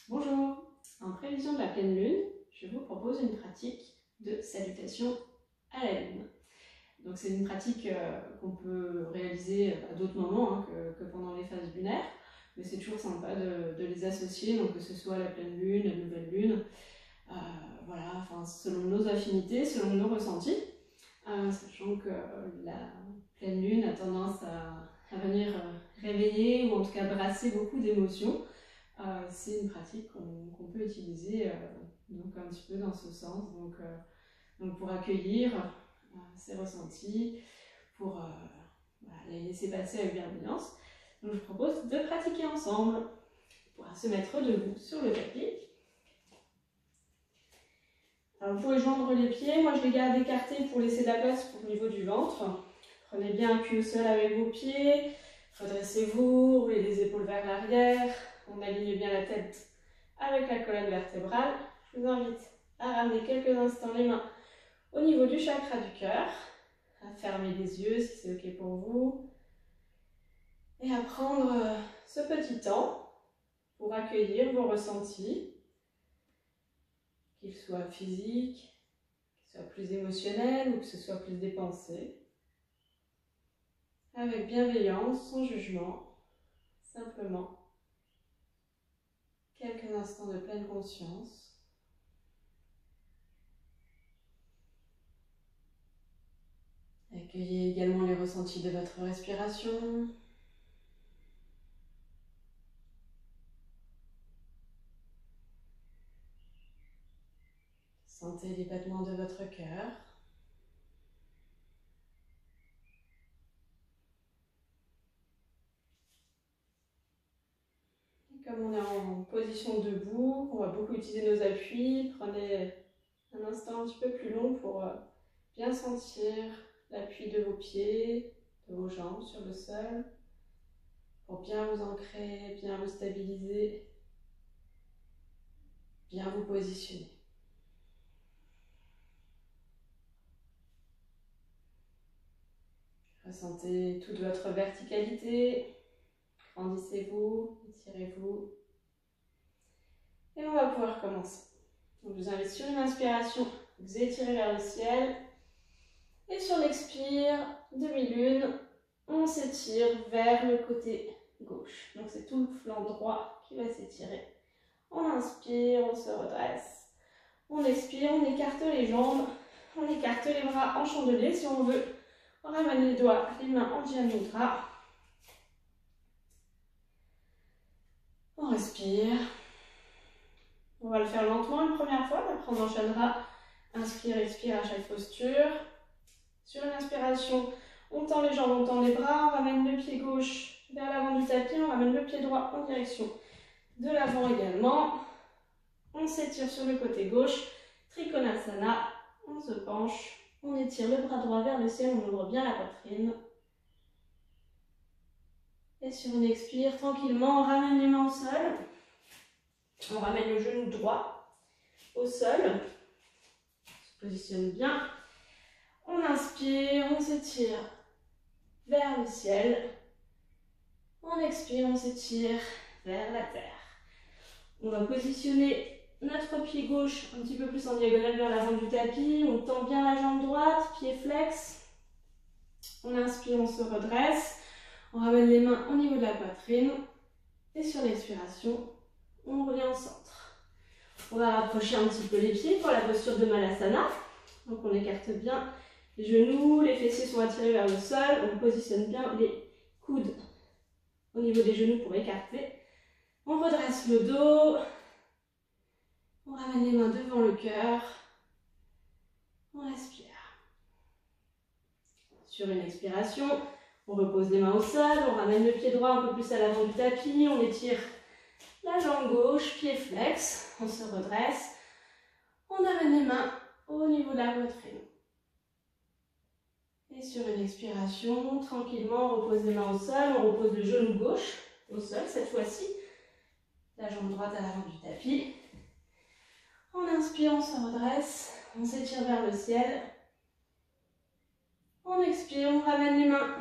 Bonjour, en prévision de la pleine lune, je vous propose une pratique de salutation à la lune. Donc c'est une pratique qu'on peut réaliser à d'autres moments que pendant les phases lunaires, mais c'est toujours sympa de les associer, donc que ce soit la pleine lune, la nouvelle lune, voilà, enfin, selon nos affinités, selon nos ressentis, sachant que la pleine lune a tendance à venir réveiller ou en tout cas brasser beaucoup d'émotions. C'est une pratique qu'on peut utiliser donc un petit peu dans ce sens, donc pour accueillir ces ressentis, pour voilà, les laisser passer avec bienveillance. Donc je vous propose de pratiquer ensemble. On pourra se mettre debout sur le tapis. Alors vous pouvez joindre les pieds, moi je les garde écartés pour laisser de la place au niveau du ventre. Prenez bien appui au sol avec vos pieds, redressez-vous, roulez les épaules vers l'arrière, on aligne bien la tête avec la colonne vertébrale. Je vous invite à ramener quelques instants les mains au niveau du chakra du cœur, à fermer les yeux si c'est ok pour vous, et à prendre ce petit temps pour accueillir vos ressentis, qu'ils soient physiques, qu'ils soient plus émotionnels ou que ce soit plus des pensées, avec bienveillance, sans jugement, simplement quelques instants de pleine conscience. Accueillez également les ressentis de votre respiration. Sentez les battements de votre cœur. Et comme on est en position debout, on va beaucoup utiliser nos appuis. Prenez un instant un petit peu plus long pour bien sentir l'appui de vos pieds, de vos jambes sur le sol, pour bien vous ancrer, bien vous stabiliser, bien vous positionner. Ressentez toute votre verticalité, grandissez-vous, étirez-vous. Et on va pouvoir commencer. Donc, je vous invite sur une inspiration, vous étirez vers le ciel. Et sur l'expire, demi-lune, on s'étire vers le côté gauche. Donc c'est tout le flanc droit qui va s'étirer. On inspire, on se redresse. On expire, on écarte les jambes. On écarte les bras en chandelier si on veut. On ramène les doigts, les mains en Jai Mudra. On respire. On va le faire lentement une première fois. Après on enchaînera. Inspire, expire à chaque posture. Sur une inspiration, on tend les jambes, on tend les bras, on ramène le pied gauche vers l'avant du tapis, on ramène le pied droit en direction de l'avant également. On s'étire sur le côté gauche, Trikonasana, on se penche, on étire le bras droit vers le ciel, on ouvre bien la poitrine. Et sur une expire, tranquillement, on ramène les mains au sol, on ramène le genou droit au sol, on se positionne bien. On inspire, on s'étire vers le ciel. On expire, on s'étire vers la terre. On va positionner notre pied gauche un petit peu plus en diagonale vers l'avant du tapis. On tend bien la jambe droite, pied flex. On inspire, on se redresse. On ramène les mains au niveau de la poitrine. Et sur l'expiration, on revient au centre. On va rapprocher un petit peu les pieds pour la posture de Malasana. Donc on écarte bien les genoux, les fessiers sont attirés vers le sol. On positionne bien les coudes au niveau des genoux pour écarter. On redresse le dos. On ramène les mains devant le cœur. On respire. Sur une expiration, on repose les mains au sol. On ramène le pied droit un peu plus à l'avant du tapis. On étire la jambe gauche, pied flex. On se redresse. On amène les mains au niveau de la poitrine. Et sur une expiration, tranquillement, on repose les mains au sol, on repose le genou gauche au sol cette fois-ci, la jambe droite à l'avant du tapis. On inspire, on se redresse, on s'étire vers le ciel. On expire, on ramène les mains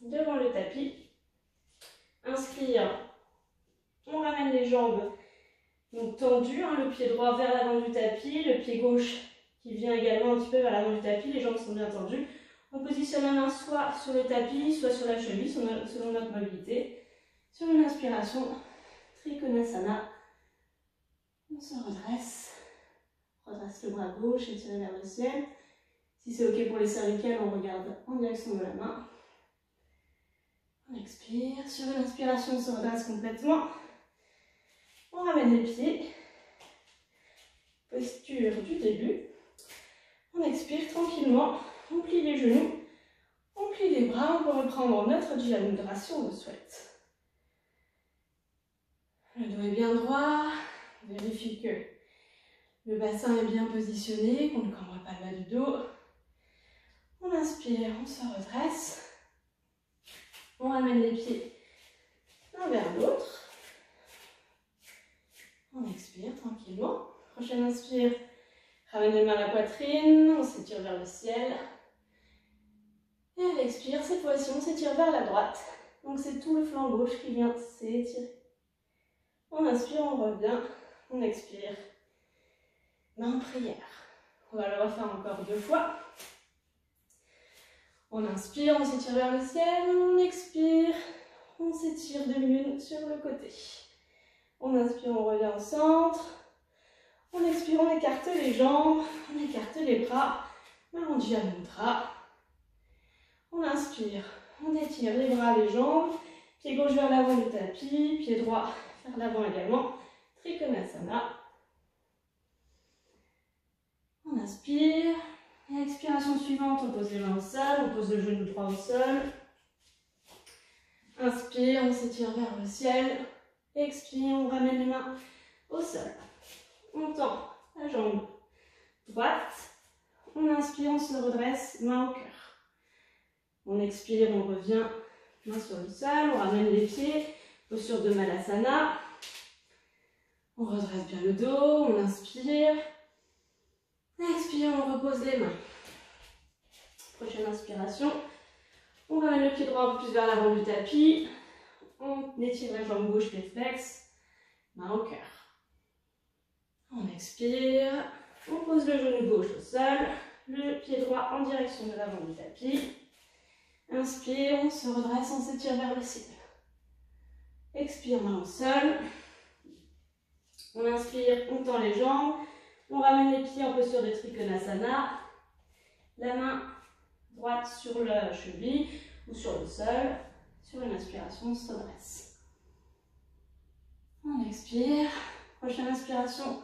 devant le tapis. Inspire, on ramène les jambes Donc tendu, hein, le pied droit vers l'avant du tapis, le pied gauche qui vient également un petit peu vers l'avant du tapis, les jambes sont bien tendues. On positionne la main soit sur le tapis, soit sur la cheville, selon notre mobilité. Sur une inspiration, Trikonasana, on se redresse le bras gauche, étiré vers le ciel. Si c'est ok pour les cervicales, on regarde en direction de la main. On expire, sur une inspiration, on se redresse complètement. On ramène les pieds, posture du début. On expire tranquillement, on plie les genoux, on plie les bras, on peut reprendre notre Jai Mudra si on le souhaite. Le dos est bien droit, on vérifie que le bassin est bien positionné, qu'on ne cambre pas le bas du dos. On inspire, on se redresse, on ramène les pieds l'un vers l'autre. On expire tranquillement. Prochaine inspire, ramène les mains à la poitrine, on s'étire vers le ciel. Et à l'expire, cette fois-ci, on s'étire vers la droite. Donc c'est tout le flanc gauche qui vient s'étirer. On inspire, on revient, on expire. Main en prière. On va le refaire encore 2 fois. On inspire, on s'étire vers le ciel, on expire, on s'étire demi-lune sur le côté. On inspire, on revient au centre. On expire, on écarte les jambes, on écarte les bras. Marandjya Mudra. On inspire, on étire les bras, les jambes. Pied gauche vers l'avant du tapis, pied droit vers l'avant également. Trikonasana. On inspire. Et expiration suivante, on pose les mains au sol, on pose le genou droit au sol. Inspire, on s'étire vers le ciel. Expire, on ramène les mains au sol. On tend la jambe droite. On inspire, on se redresse, main au cœur. On expire, on revient, main sur le sol. On ramène les pieds, posture de Malasana. On redresse bien le dos, on inspire. Expire, on repose les mains. Prochaine inspiration. On ramène le pied droit un peu plus vers l'avant du tapis. On étire la jambe gauche, pied flex. Main au cœur. On expire. On pose le genou gauche au sol. Le pied droit en direction de l'avant du tapis. Inspire, on se redresse, on s'étire vers le ciel. Expire, main au sol. On inspire, on tend les jambes. On ramène les pieds en posture de Trikonasana. La main droite sur la cheville ou sur le sol. Sur une inspiration, on se redresse. On expire. Prochaine inspiration,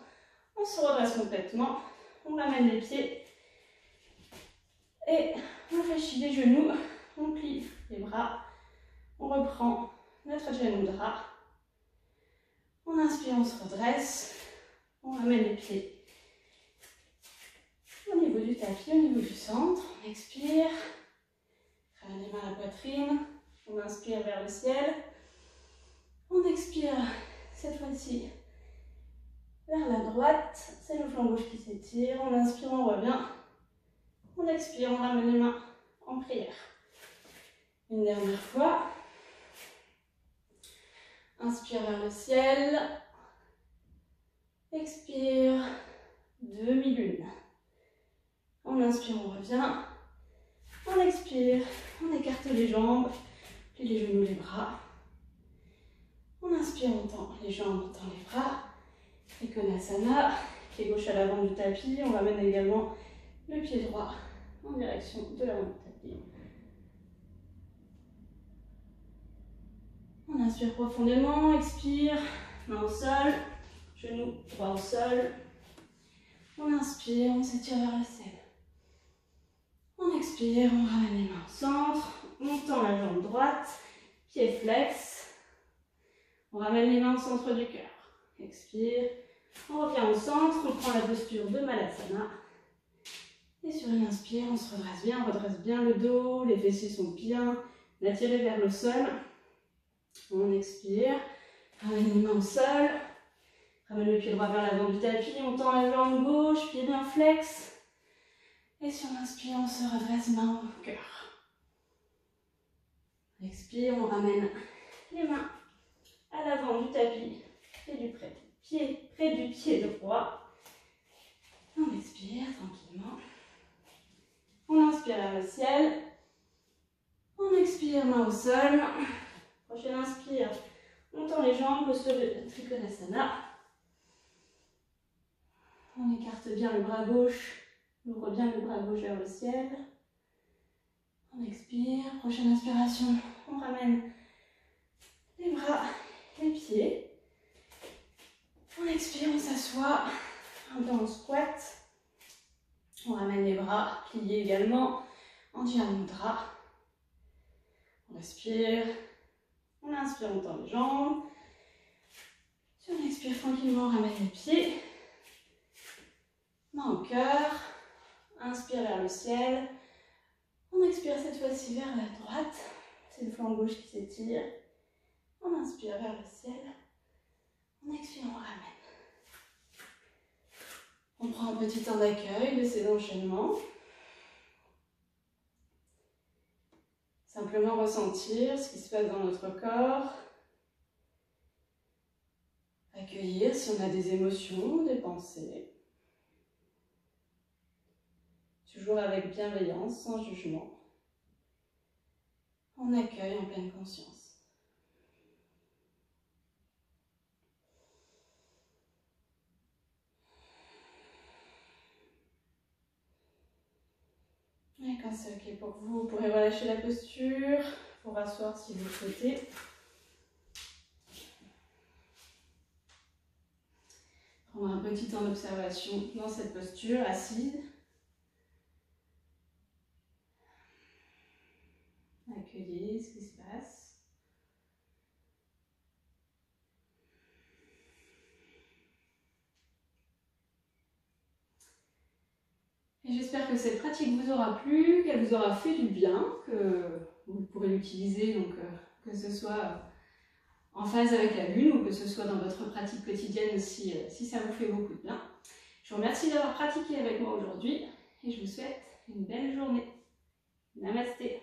on se redresse complètement. On ramène les pieds. Et on fléchit les genoux. On plie les bras. On reprend notre Jai Mudra. On inspire, on se redresse. On ramène les pieds au niveau du tapis, au niveau du centre. On expire. Ramène les mains à la poitrine. On inspire vers le ciel. On expire cette fois-ci vers la droite. C'est le flanc gauche qui s'étire. On inspire, on revient. On expire, on ramène les mains en prière. Une dernière fois. Inspire vers le ciel. Expire. Demi-lune. On inspire, on revient. On expire. On écarte les jambes. Plie les genoux, les bras. On inspire, on tend les jambes, on tend les bras. Trikonasana. Pied gauche à l'avant du tapis. On ramène également le pied droit en direction de l'avant du tapis. On inspire profondément, expire, main au sol, genou droit au sol. On inspire, on s'étire vers le ciel. On expire, on ramène les mains au centre, on tend la jambe droite, pied flex. On ramène les mains au centre du cœur. Expire, on revient au centre, on prend la posture de Malasana. Et sur une inspire, on se redresse bien le dos, les fessiers sont bien attirés vers le sol. On expire, ramène les mains au sol, ramène le pied droit vers l'avant du tapis, on tend la jambe gauche, pied bien flex. Et sur l'inspire, on se redresse, main au cœur. Expire, on ramène les mains à l'avant du tapis et du pied près du pied droit. On expire tranquillement. On inspire vers le ciel. On expire, main au sol. Prochaine inspire, on tend les jambes, posture de Trikonasana. On écarte bien le bras gauche, on ouvre bien le bras gauche vers le ciel. On expire, prochaine inspiration, on ramène les bras, les pieds. On expire, on s'assoit, un peu en squat. On ramène les bras, pliés également, en Dhyana Mudra. On respire, on inspire, on tend les jambes. Si on expire tranquillement, on ramène les pieds. Main au cœur, inspire vers le ciel. On expire cette fois-ci vers la droite. C'est le flanc gauche qui s'étire. On inspire vers le ciel. On expire, on ramène. On prend un petit temps d'accueil de ces enchaînements. Simplement ressentir ce qui se passe dans notre corps. Accueillir si on a des émotions, des pensées. Toujours avec bienveillance, sans jugement. On accueille en pleine conscience. Et quand c'est ok pour vous, vous pourrez relâcher la posture pour rasseoir si vous le souhaitez. Prendre un petit temps d'observation dans cette posture assise. Accueillez ce qui se passe. Et j'espère que cette pratique vous aura plu, qu'elle vous aura fait du bien, que vous pourrez l'utiliser, donc que ce soit en phase avec la lune ou que ce soit dans votre pratique quotidienne si ça vous fait beaucoup de bien. Je vous remercie d'avoir pratiqué avec moi aujourd'hui et je vous souhaite une belle journée. Namasté.